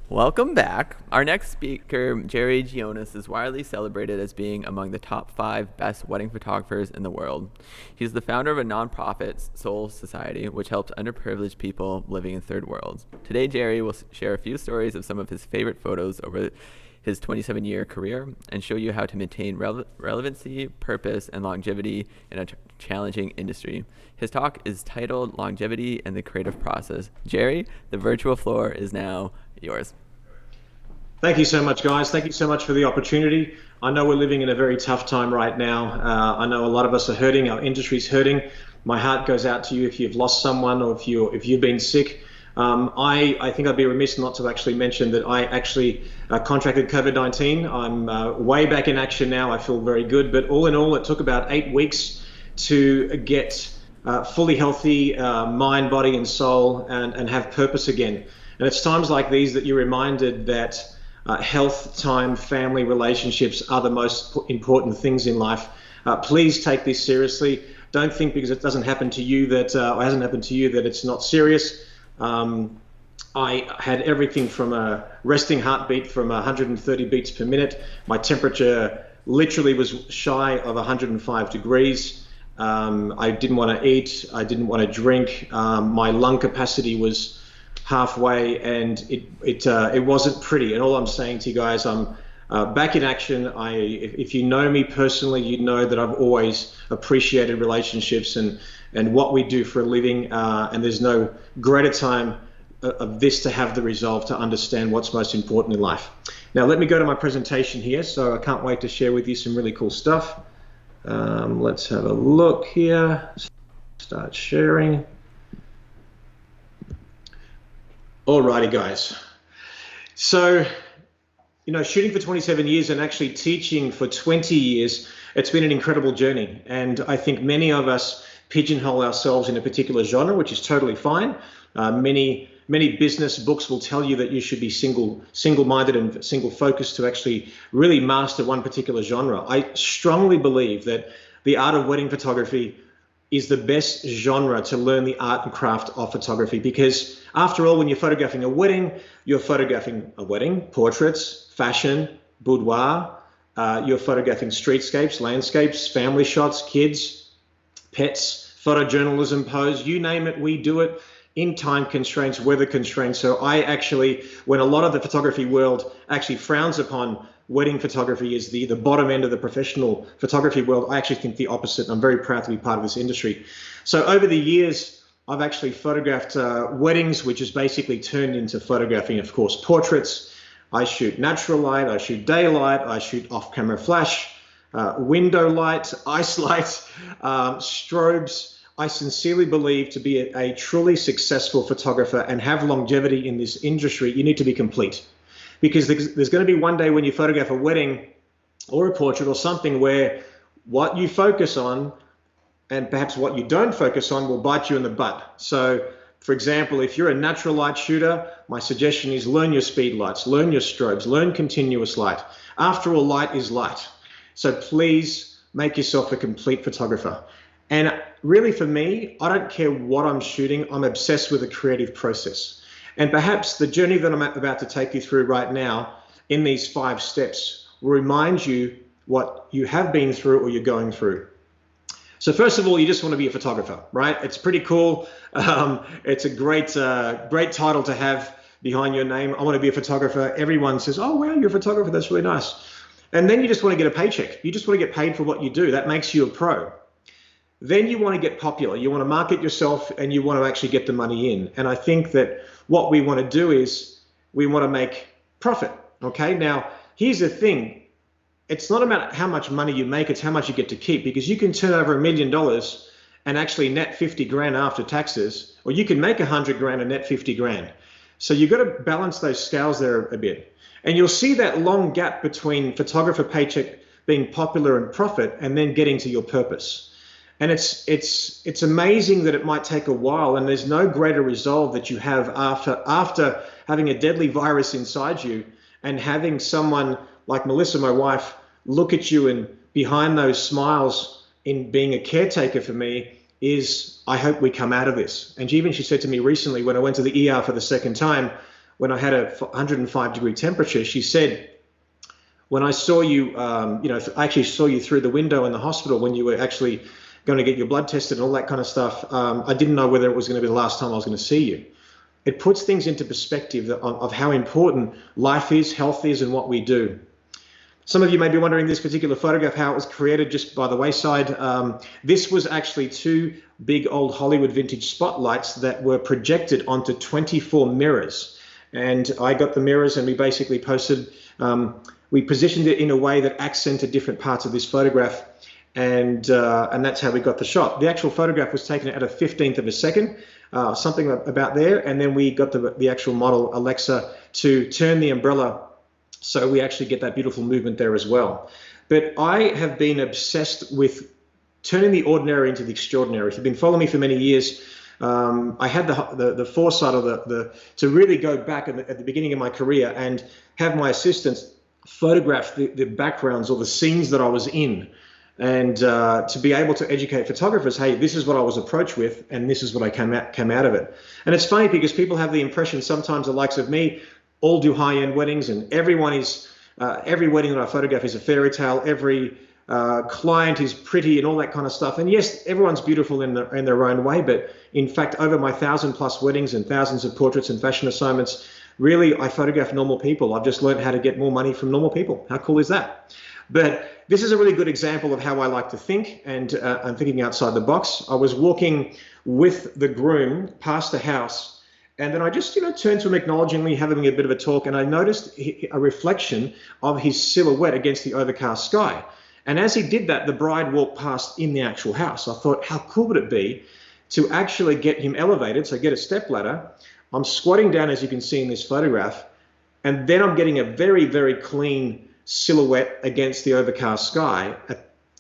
Welcome back. Our next speaker, Jerry Ghionis, is widely celebrated as being among the top 5 best wedding photographers in the world. He's the founder of a nonprofit, Soul Society, which helps underprivileged people living in third worlds. Today, Jerry will share a few stories of some of his favorite photos over his 27-year career and show you how to maintain relevancy, purpose, and longevity in a challenging industry. His talk is titled Longevity and the Creative Process. Jerry, the virtual floor is now yours. Thank you so much, guys. Thank you so much for the opportunity. I know we're living in a very tough time right now. I know a lot of us are hurting. Our industry's hurting. My heart goes out to you if you've lost someone or if you've been sick. I think I'd be remiss not to actually mention that I actually contracted COVID-19. I'm way back in action now. I feel very good. But all in all, it took about 8 weeks to get fully healthy mind, body, and soul and have purpose again. And it's times like these that you're reminded that health, time, family, relationships are the most important things in life. Please take this seriously. Don't think because it doesn't happen to you that, or hasn't happened to you, that it's not serious. I had everything from a resting heartbeat from 130 beats per minute. My temperature literally was shy of 105 degrees. I didn't want to eat. I didn't want to drink. My lung capacity was halfway, and it wasn't pretty. And all I'm saying to you guys, I'm back in action. If you know me personally, you know that I've always appreciated relationships and what we do for a living. And there's no greater time of this to have the resolve to understand what's most important in life. Now, let me go to my presentation here. So I can't wait to share with you some really cool stuff. Let's have a look here. Start sharing. Alrighty, guys. So, shooting for 27 years and actually teaching for 20 years, it's been an incredible journey. And I think many of us pigeonhole ourselves in a particular genre, which is totally fine. Many business books will tell you that you should be single-minded and single-focused to actually really master one particular genre. I strongly believe that the art of wedding photography is the best genre to learn the art and craft of photography, because after all, when you're photographing a wedding, you're photographing a wedding, portraits, fashion, boudoir, you're photographing streetscapes, landscapes, family shots, kids, pets, photojournalism, pose, you name it, we do it in time constraints, weather constraints. So I actually, when a lot of the photography world actually frowns upon wedding photography as the bottom end of the professional photography world, I actually think the opposite, and I'm very proud to be part of this industry. So over the years, I've actually photographed weddings, which is basically turned into photographing, of course, portraits. I shoot natural light, I shoot daylight, I shoot off-camera flash, window light, ice light, strobes. I sincerely believe to be a truly successful photographer and have longevity in this industry, you need to be complete. Because there's going to be one day when you photograph a wedding or a portrait or something where what you focus on and perhaps what you don't focus on will bite you in the butt. So, for example, if you're a natural light shooter, my suggestion is learn your speed lights, learn your strobes, learn continuous light. After all, light is light. So please make yourself a complete photographer. And really for me, I don't care what I'm shooting, I'm obsessed with the creative process. And perhaps the journey that I'm about to take you through right now in these 5 steps will remind you what you have been through or you're going through. So first of all, you just want to be a photographer, right? It's pretty cool. It's a great title to have behind your name. I want to be a photographer. Everyone says, oh, wow, you're a photographer. That's really nice. And then you just want to get a paycheck. You just want to get paid for what you do. That makes you a pro. Then you want to get popular. You want to market yourself and you want to actually get the money in. And I think that what we want to do is we want to make profit. Okay. Now, here's the thing. It's not about how much money you make. It's how much you get to keep, because you can turn over $1 million and actually net 50 grand after taxes, or you can make 100 grand and net 50 grand. So you've got to balance those scales there a bit. And you'll see that long gap between photographer paycheck, being popular and profit, and then getting to your purpose. And it's amazing that it might take a while, and there's no greater resolve that you have after having a deadly virus inside you and having someone like Melissa, my wife, look at you, and behind those smiles in being a caretaker for me is, I hope we come out of this. And she said to me recently when I went to the ER for the second time, when I had a 105-degree temperature, she said, when I saw you, I actually saw you through the window in the hospital when you were actually going to get your blood tested and all that kind of stuff. I didn't know whether it was going to be the last time I was going to see you. It puts things into perspective of how important life is, health is, and what we do. Some of you may be wondering this particular photograph, how it was created just by the wayside. This was actually 2 big old Hollywood vintage spotlights that were projected onto 24 mirrors. And I got the mirrors and we basically we positioned it in a way that accented different parts of this photograph. And that's how we got the shot. The actual photograph was taken at a 15th of a second, something about there. And then we got the actual model, Alexa, to turn the umbrella so we actually get that beautiful movement there as well. But I have been obsessed with turning the ordinary into the extraordinary. If you've been following me for many years, I had the foresight to really go back at the beginning of my career and have my assistants photograph the backgrounds or the scenes that I was in, and to be able to educate photographers, hey, this is what I was approached with, and this is what I came out of it. And it's funny because people have the impression sometimes the likes of me all do high-end weddings, and every wedding that I photograph is a fairy tale. Every client is pretty and all that kind of stuff. And yes, everyone's beautiful in their own way, but in fact, over my 1,000+ weddings and thousands of portraits and fashion assignments, really, I photograph normal people. I've just learned how to get more money from normal people. How cool is that? But this is a really good example of how I like to think, and I'm thinking outside the box. I was walking with the groom past the house, and then I just, turned to him acknowledgingly, having a bit of a talk, and I noticed a reflection of his silhouette against the overcast sky. And as he did that, the bride walked past in the actual house. I thought, how cool would it be to actually get him elevated, so get a stepladder. I'm squatting down, as you can see in this photograph, and then I'm getting a very, very clean silhouette against the overcast sky.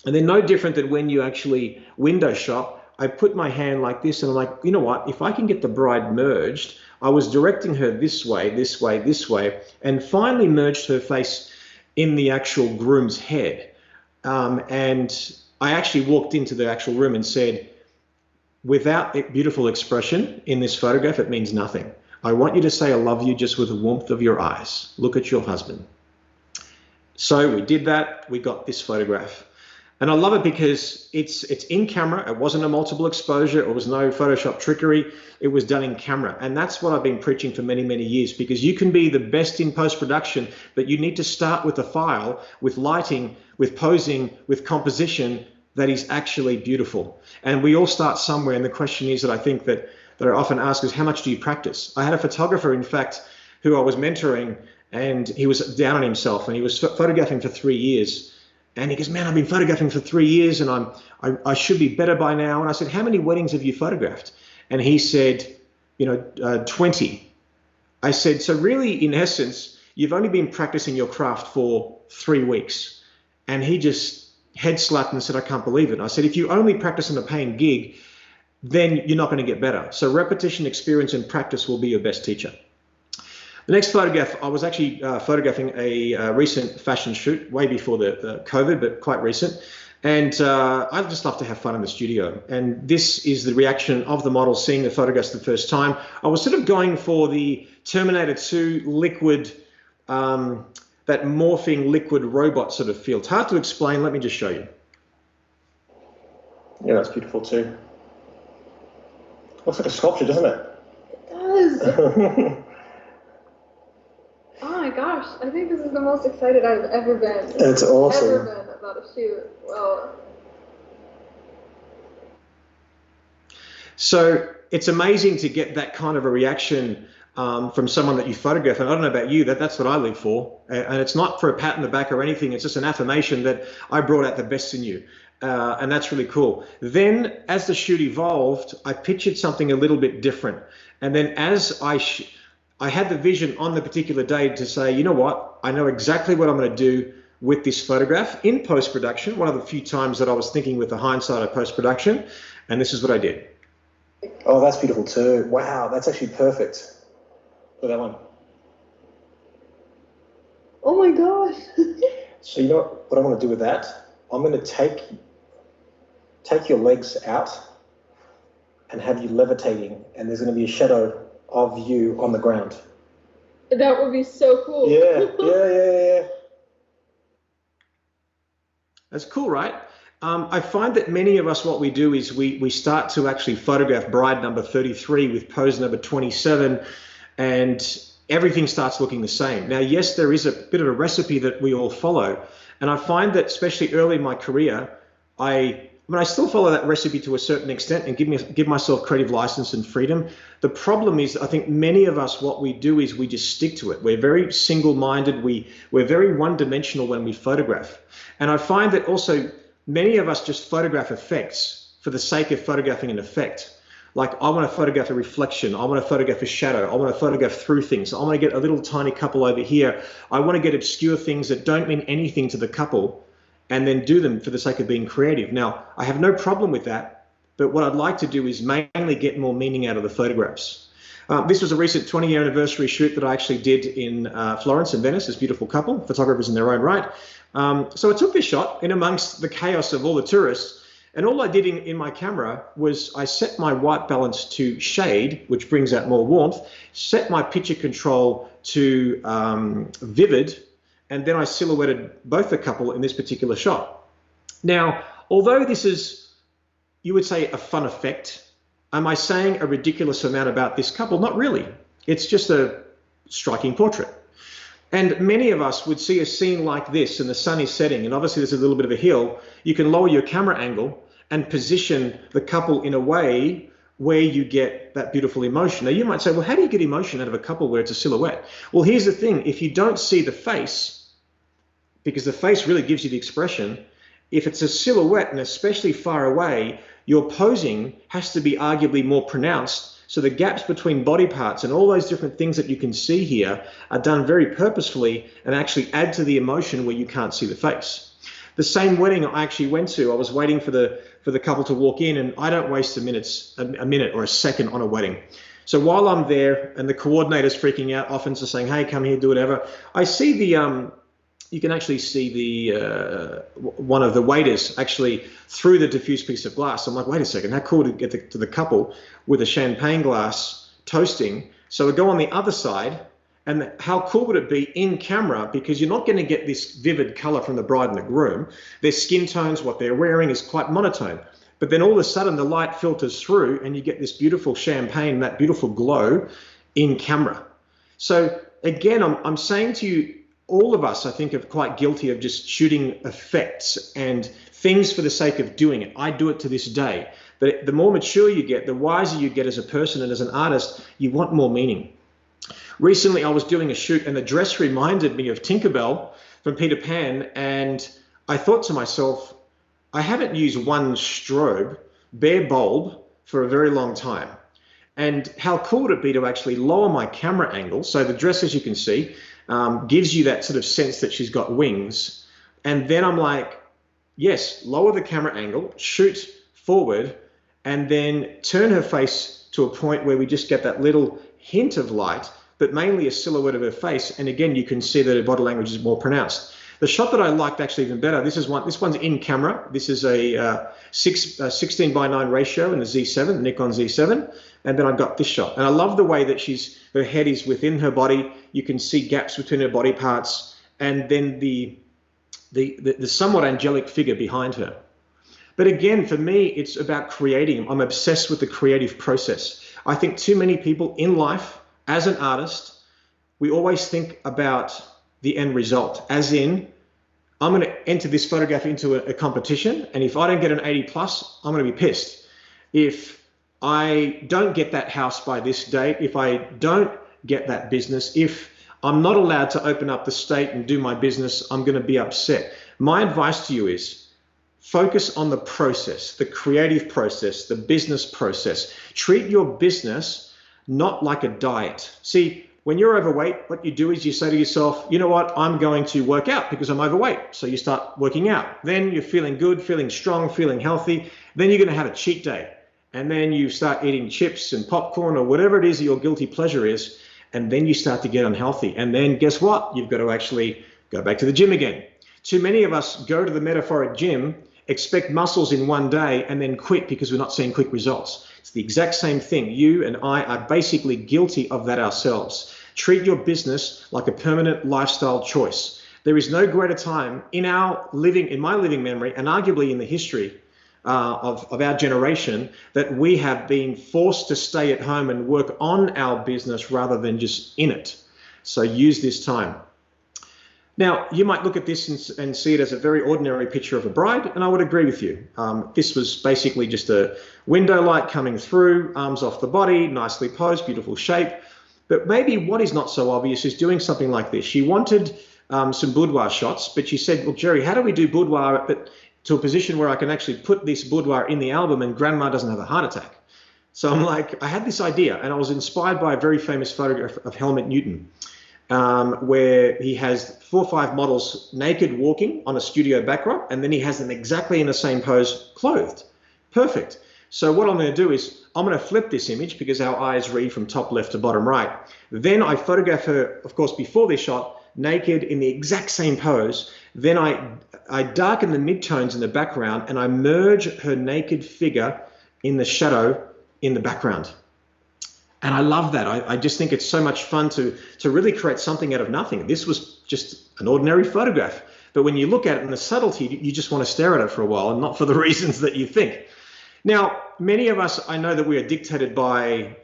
And then no different than when you actually window shop, I put my hand like this and I'm like, you know what, if I can get the bride merged, I was directing her this way, this way, this way, and finally merged her face in the actual groom's head. And I actually walked into the actual room and said, without a beautiful expression in this photograph, it means nothing. I want you to say I love you just with the warmth of your eyes. Look at your husband. So we did that. We got this photograph. And I love it because it's in camera. It wasn't a multiple exposure. It was no Photoshop trickery. It was done in camera. And that's what I've been preaching for many, many years, because you can be the best in post-production, but you need to start with a file, with lighting, with posing, with composition that is actually beautiful. And we all start somewhere. And the question is that I think that I often ask is, how much do you practice? I had a photographer, in fact, who I was mentoring, and he was down on himself, and he was photographing for 3 years. And he goes, man, I've been photographing for 3 years and I should be better by now. And I said, how many weddings have you photographed? And he said, 20. I said, so really, in essence, you've only been practicing your craft for 3 weeks. And he just head slapped and said, I can't believe it. And I said, if you only practice on a paying gig, then you're not going to get better. So repetition, experience, and practice will be your best teacher. The next photograph, I was actually photographing a recent fashion shoot, way before the COVID, but quite recent. And I just love to have fun in the studio. And this is the reaction of the model seeing the photographs the first time. I was sort of going for the Terminator 2 liquid, that morphing liquid robot sort of feel. It's hard to explain. Let me just show you. Yeah, that's beautiful too. Looks like a sculpture, doesn't it? It does. Oh my gosh, I think this is the most excited I've ever been. It's awesome. Ever been about a shoot. Well. So it's amazing to get that kind of a reaction from someone that you photograph. And I don't know about you, that's what I live for. And it's not for a pat on the back or anything. It's just an affirmation that I brought out the best in you. And that's really cool. Then as the shoot evolved, I pictured something a little bit different. And then as I had the vision on the particular day to say, you know what, I know exactly what I'm going to do with this photograph in post-production, one of the few times that I was thinking with the hindsight of post-production, and this is what I did. Oh, that's beautiful too. Wow, that's actually perfect for that one. Oh my gosh. So you know what I'm going to do with that? I'm going to take your legs out and have you levitating, and there's going to be a shadow of you on the ground. That would be so cool. Yeah. That's cool, right? I find that many of us, what we do is we start to actually photograph bride number 33 with pose number 27, and everything starts looking the same. Now, yes, there is a bit of a recipe that we all follow, and I find that especially early in my career, I still follow that recipe to a certain extent and give myself creative license and freedom. The problem is, I think many of us, what we do is we just stick to it. We're very single-minded. We're very one-dimensional when we photograph. And I find that also many of us just photograph effects for the sake of photographing an effect. Like, I want to photograph a reflection. I want to photograph a shadow. I want to photograph through things. I want to get a little tiny couple over here. I want to get obscure things that don't mean anything to the couple and then do them for the sake of being creative. Now, I have no problem with that, but what I'd like to do is mainly get more meaning out of the photographs. This was a recent 20-year anniversary shoot that I actually did in Florence and Venice, this beautiful couple, photographers in their own right. So I took this shot in amongst the chaos of all the tourists, and all I did in my camera was I set my white balance to shade, which brings out more warmth, set my picture control to vivid, and then I silhouetted both the couple in this particular shot. Now, although this is, you would say, a fun effect, am I saying a ridiculous amount about this couple? Not really. It's just a striking portrait. And many of us would see a scene like this and the sun is setting, and obviously there's a little bit of a hill. You can lower your camera angle and position the couple in a way where you get that beautiful emotion. Now, you might say, well, how do you get emotion out of a couple where it's a silhouette? Well, here's the thing. If you don't see the face, because the face really gives you the expression, if it's a silhouette and especially far away, your posing has to be arguably more pronounced. So the gaps between body parts and all those different things that you can see here are done very purposefully and actually add to the emotion where you can't see the face. The same wedding I actually went to, I was waiting for the couple to walk in, and I don't waste a minute or a second on a wedding. So while I'm there and the coordinator's freaking out, often just saying, hey, come here, do whatever, I see you can actually see one of the waiters actually through the diffuse piece of glass. I'm like, wait a second, how cool to get to the couple with a champagne glass toasting. So we go on the other side, and how cool would it be in camera, because you're not going to get this vivid color from the bride and the groom. Their skin tones, what they're wearing is quite monotone. But then all of a sudden the light filters through and you get this beautiful champagne, that beautiful glow in camera. So again, I'm saying to you, all of us, I think, are quite guilty of just shooting effects and things for the sake of doing it. I do it to this day. But the more mature you get, the wiser you get as a person and as an artist, you want more meaning. Recently, I was doing a shoot and the dress reminded me of Tinkerbell from Peter Pan. And I thought to myself, I haven't used one strobe, bare bulb, for a very long time. And how cool would it be to actually lower my camera angle? So the dress, as you can see, gives you that sort of sense that she's got wings. And then I'm like, yes, lower the camera angle, shoot forward, and then turn her face to a point where we just get that little hint of light, but mainly a silhouette of her face. And again, you can see that her body language is more pronounced. The shot that I liked actually even better, this one's in camera. This is a 16:9 ratio in the Z7, the Nikon Z7. And then I've got this shot. And I love the way that her head is within her body. You can see gaps between her body parts. And then the somewhat angelic figure behind her. But again, for me, it's about creating. I'm obsessed with the creative process. I think too many people in life, as an artist, we always think about the end result, as in, I'm going to enter this photograph into a competition, and if I don't get an 80 plus, I'm going to be pissed. If I don't get that house by this date, if I don't get that business, if I'm not allowed to open up the state and do my business, I'm going to be upset. My advice to you is focus on the process, the creative process, the business process. Treat your business not like a diet. See, when you're overweight, what you do is you say to yourself, you know what, I'm going to work out because I'm overweight. So you start working out. Then you're feeling good, feeling strong, feeling healthy. Then you're going to have a cheat day. And then you start eating chips and popcorn or whatever it is that your guilty pleasure is. And then you start to get unhealthy. And then guess what? You've got to actually go back to the gym again. Too many of us go to the metaphoric gym, expect muscles in one day, and then quit because we're not seeing quick results. It's the exact same thing. You and I are basically guilty of that ourselves. Treat your business like a permanent lifestyle choice. There is no greater time in my living memory, and arguably in the history of our generation, that we have been forced to stay at home and work on our business rather than just in it. So use this time. Now, you might look at this and see it as a very ordinary picture of a bride, and I would agree with you. This was basically just a window light coming through, arms off the body, nicely posed, beautiful shape. But maybe what is not so obvious is doing something like this. She wanted some boudoir shots, but she said, well, Jerry, how do we do boudoir but to a position where I can actually put this boudoir in the album and grandma doesn't have a heart attack? So I'm like, I had this idea, and I was inspired by a very famous photograph of Helmut Newton, where he has 4 or 5 models naked walking on a studio backdrop, and then he has them exactly in the same pose, clothed. Perfect. So what I'm going to do is I'm going to flip this image because our eyes read from top left to bottom right. Then I photograph her, of course, before this shot, naked in the exact same pose. Then I darken the midtones in the background, and I merge her naked figure in the shadow in the background. And I love that. I just think it's so much fun to really create something out of nothing. This was just an ordinary photograph. But when you look at it in the subtlety, you just want to stare at it for a while, and not for the reasons that you think. Now, many of us, I know that we are dictated by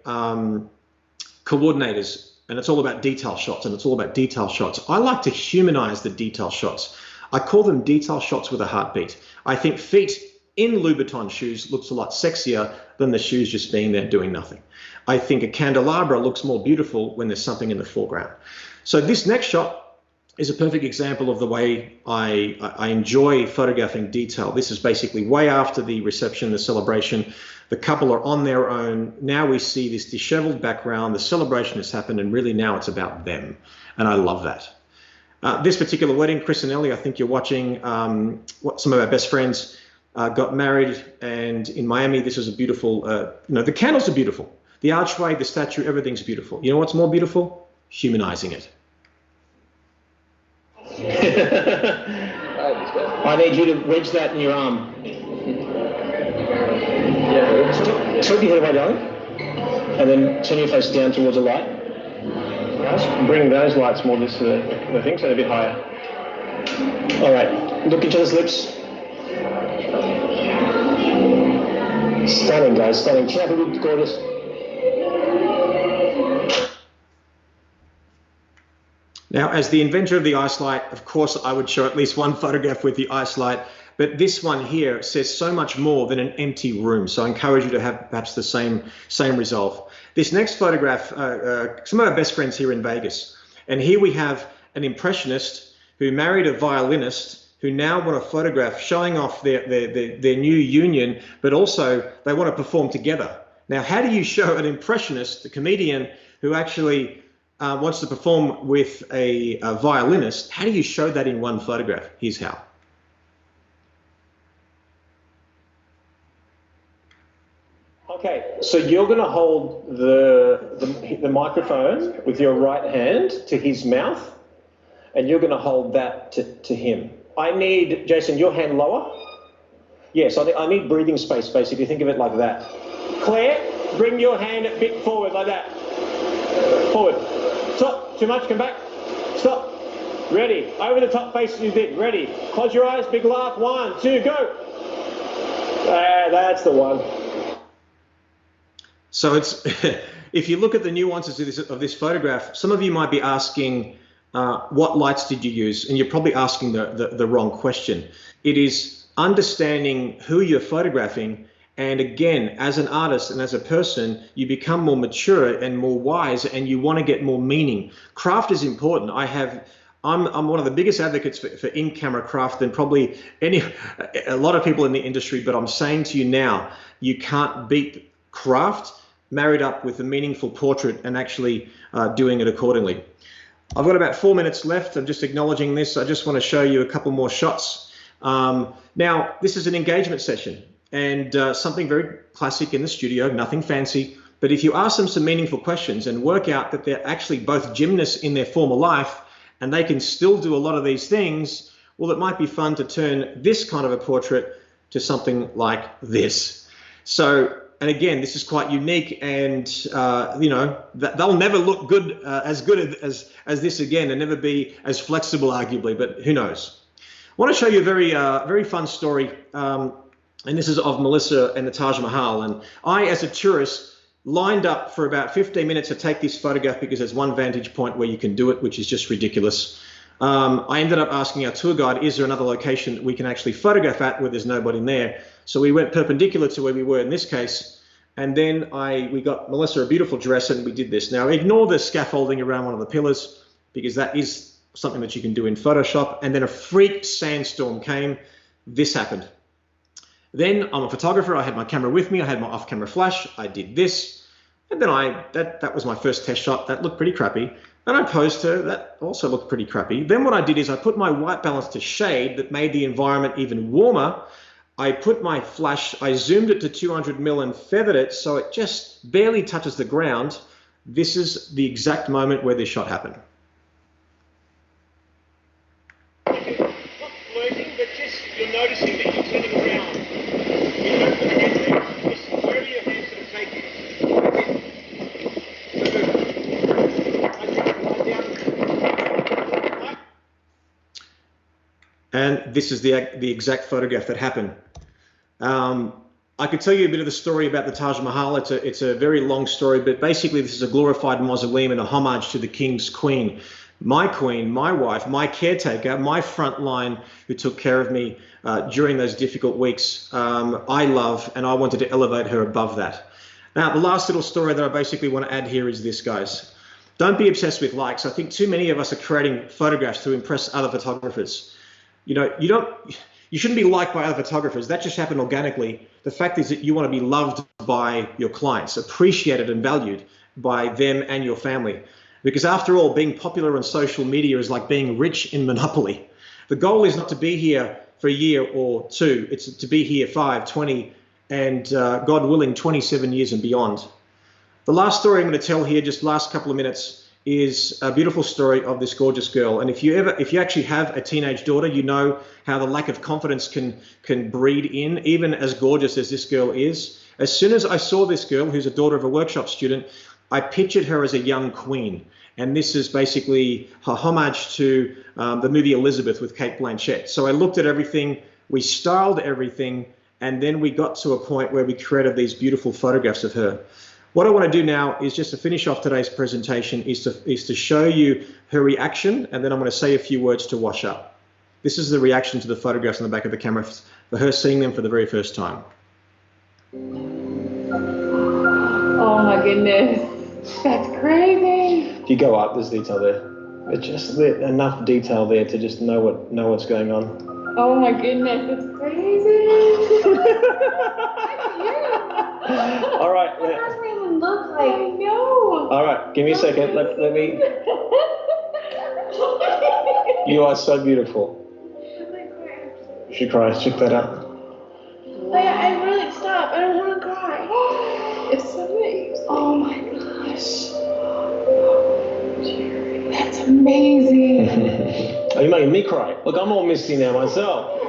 coordinators, and it's all about detail shots, and it's all about detail shots. I like to humanize the detail shots. I call them detail shots with a heartbeat. I think feet in Louboutin shoes looks a lot sexier than the shoes just being there doing nothing. I think a candelabra looks more beautiful when there's something in the foreground. So this next shot is a perfect example of the way I enjoy photographing detail. This is basically way after the reception, the celebration. The couple are on their own. Now we see this disheveled background. The celebration has happened, and really now it's about them. And I love that. This particular wedding, Chris and Ellie, I think you're watching, some of our best friends got married, and in Miami, this is a beautiful, the candles are beautiful. The archway, the statue, everything's beautiful. You know what's more beautiful? Humanizing it. I need you to wedge that in your arm. Yeah. Tilt your head away, darling. And then turn your face down towards the light. Bring those lights more this the thing, so they're a bit higher. All right. Look into those lips. Stunning, guys. Stunning. Chin up a bit, gorgeous. Now, as the inventor of the ice light, of course, I would show at least one photograph with the ice light, but this one here says so much more than an empty room. So I encourage you to have perhaps the same resolve. This next photograph, some of our best friends here in Vegas, and here we have an impressionist who married a violinist who now want to photograph showing off their new union, but also they want to perform together. Now, how do you show an impressionist, the comedian who actually wants to perform with a violinist? How do you show that in one photograph? Here's how. Okay, so you're going to hold the microphone with your right hand to his mouth, and you're going to hold that to him. I need, Jason, your hand lower. Yes, I need breathing space, basically. Think of it like that. Claire, bring your hand a bit forward like that. Forward. Stop. Too much. Come back. Stop. Ready. Over the top, face you big. Ready. Close your eyes. Big laugh. 1, 2, go. That's the one. So it's if you look at the nuances of this photograph, some of you might be asking, what lights did you use? And you're probably asking the wrong question. It is understanding who you're photographing. And again, as an artist and as a person, you become more mature and more wise, and you want to get more meaning. Craft is important. I'm one of the biggest advocates for in-camera craft than probably a lot of people in the industry, but I'm saying to you now, you can't beat craft married up with a meaningful portrait and actually doing it accordingly. I've got about 4 minutes left. I'm just acknowledging this. I just want to show you a couple more shots. Now, this is an engagement session, and something very classic in the studio, nothing fancy. But if you ask them some meaningful questions and work out that they're actually both gymnasts in their former life and they can still do a lot of these things, well, it might be fun to turn this kind of a portrait to something like this. So and again, this is quite unique, and you know, they'll never look as good as this again, and never be as flexible, arguably. But who knows? I want to show you a very fun story, and this is of Melissa and the Taj Mahal. And I, as a tourist, lined up for about 15 minutes to take this photograph because there's one vantage point where you can do it, which is just ridiculous. I ended up asking our tour guide, is there another location that we can actually photograph at where there's nobody there? So we went perpendicular to where we were in this case. And then we got Melissa a beautiful dress and we did this. Now ignore the scaffolding around one of the pillars because that is something that you can do in Photoshop. And then a freak sandstorm came. This happened. Then I'm a photographer. I had my camera with me. I had my off-camera flash. I did this. And then that was my first test shot. That looked pretty crappy. And I posed her. That also looked pretty crappy. Then what I did is I put my white balance to shade that made the environment even warmer. I put my flash, I zoomed it to 200 mil and feathered it so it just barely touches the ground. This is the exact moment where this shot happened. Not flirting, but just you're noticing that you're turning around. You don't put your head there. Just wherever your hands sort of take you. And this is the exact photograph that happened. I could tell you a bit of the story about the Taj Mahal. It's a very long story, but basically this is a glorified mausoleum and a homage to the king's queen, my wife, my caretaker, my front line who took care of me during those difficult weeks. I love, and I wanted to elevate her above that. Now, the last little story that I basically want to add here is this, guys. Don't be obsessed with likes. I think too many of us are creating photographs to impress other photographers. You know, you shouldn't be liked by other photographers. That just happened organically. The fact is that you want to be loved by your clients, appreciated and valued by them and your family. Because after all, being popular on social media is like being rich in Monopoly. The goal is not to be here for a year or two. It's to be here 5, 20, and God willing, 27 years and beyond. The last story I'm going to tell here, just last couple of minutes, is a beautiful story of this gorgeous girl. And if you actually have a teenage daughter, you know how the lack of confidence can breed in, even as gorgeous as this girl is. As soon as I saw this girl, who's a daughter of a workshop student, I pictured her as a young queen. And this is basically her homage to the movie Elizabeth with Cate Blanchett. So I looked at everything, we styled everything, and then we got to a point where we created these beautiful photographs of her. What I want to do now is just to finish off today's presentation is to show you her reaction, and then I'm going to say a few words to wash up. This is the reaction to the photographs on the back of the camera for her seeing them for the very first time. Oh my goodness, that's crazy. If you go up, there's detail there. It's just enough detail there to just know what's going on. Oh my goodness, it's crazy. All right. It doesn't even look like. I know. All right. Give me a second. Let me. You are so beautiful. You should cry. Check that out. I really stop. I don't want to cry. It's so amazing. Oh my gosh. Jerry, that's amazing. Oh, you're making me cry. Look, I'm all misty now myself.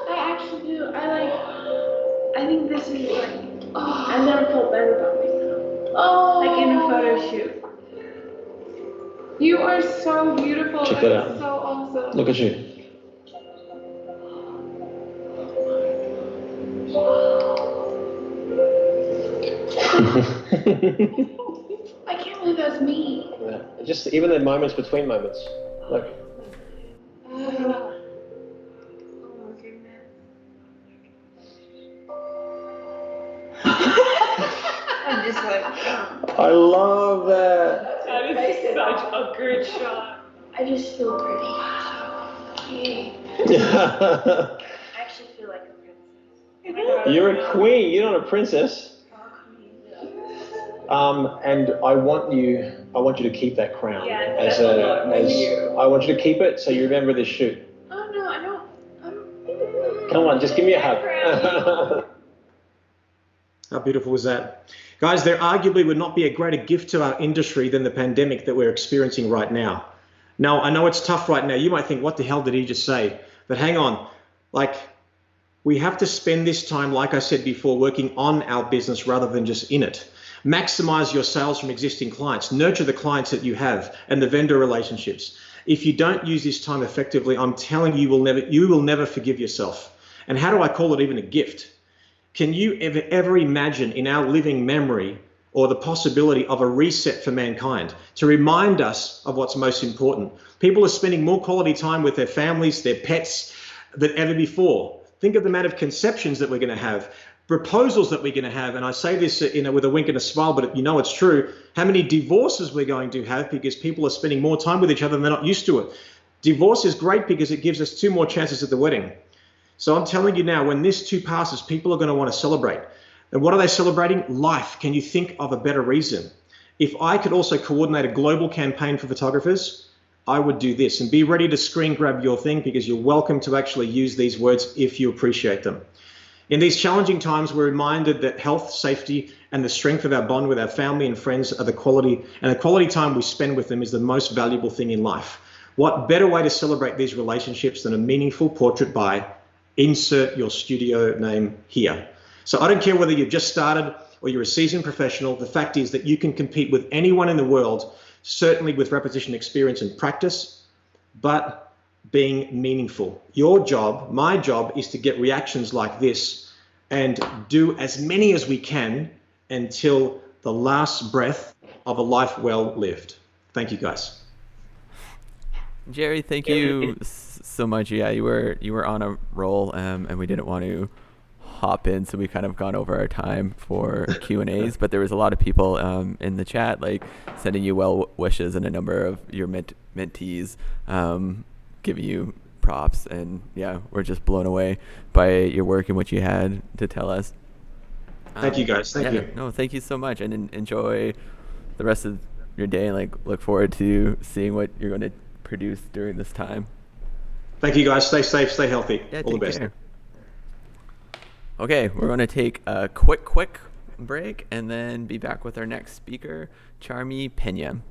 I actually do. I think this is like. Oh, I've never felt better about myself. Oh. Like in a photo shoot. You are so beautiful. Check that out. So awesome. Look at you. I can't believe that's me. Yeah. Just even the moments between moments. Like. Oh my goodness. I'm just like. I love that. That is such a good shot. I just feel pretty. I actually feel like a princess. You're a queen. You're not a princess. And I want you to keep that crown. Yeah, I want you to keep it so you remember this shoot. Oh no, I don't. Come on, just give me a hug. How beautiful was that? Guys, there arguably would not be a greater gift to our industry than the pandemic that we're experiencing right now. Now, I know it's tough right now. You might think, what the hell did he just say? But hang on, like, We have to spend this time, like I said before, working on our business rather than just in it. Maximize your sales from existing clients. Nurture the clients that you have and the vendor relationships. If you don't use this time effectively, I'm telling you, you will never forgive yourself. And how do I call it even a gift? Can you ever imagine in our living memory or the possibility of a reset for mankind to remind us of what's most important? People are spending more quality time with their families, their pets than ever before. Think of the amount of conceptions that we're going to have, proposals that we're going to have. And I say this with a wink and a smile, but you know it's true. How many divorces we're going to have because people are spending more time with each other and they're not used to it. Divorce is great because it gives us 2 more chances at the wedding. So I'm telling you now, when this too passes, people are going to want to celebrate. And what are they celebrating? Life. Can you think of a better reason? If I could also coordinate a global campaign for photographers, I would do this. And be ready to screen grab your thing, because you're welcome to actually use these words if you appreciate them. In these challenging times, we're reminded that health, safety, and the strength of our bond with our family and friends are the quality time we spend with them is the most valuable thing in life. What better way to celebrate these relationships than a meaningful portrait by insert your studio name here. So I don't care whether you've just started or you're a seasoned professional. The fact is that you can compete with anyone in the world, certainly with repetition, experience, and practice, but being meaningful. Your job, my job, is to get reactions like this and do as many as we can until the last breath of a life well lived. Thank you, guys. Jerry, thank you so much. Yeah, you were on a roll, and we didn't want to hop in, so we kind of gone over our time for Q&As, but there was a lot of people in the chat like sending you well wishes, and a number of your mentees giving you props, and yeah, we're just blown away by your work and what you had to tell us. Thank you, guys. Thank you. No, thank you so much, and enjoy the rest of your day, and look forward to seeing what you're going to produce during this time. Thank you, guys. Stay safe, stay healthy. Yeah, all the best. Care. Okay, we're going to take a quick break and then be back with our next speaker, Charmy Pena.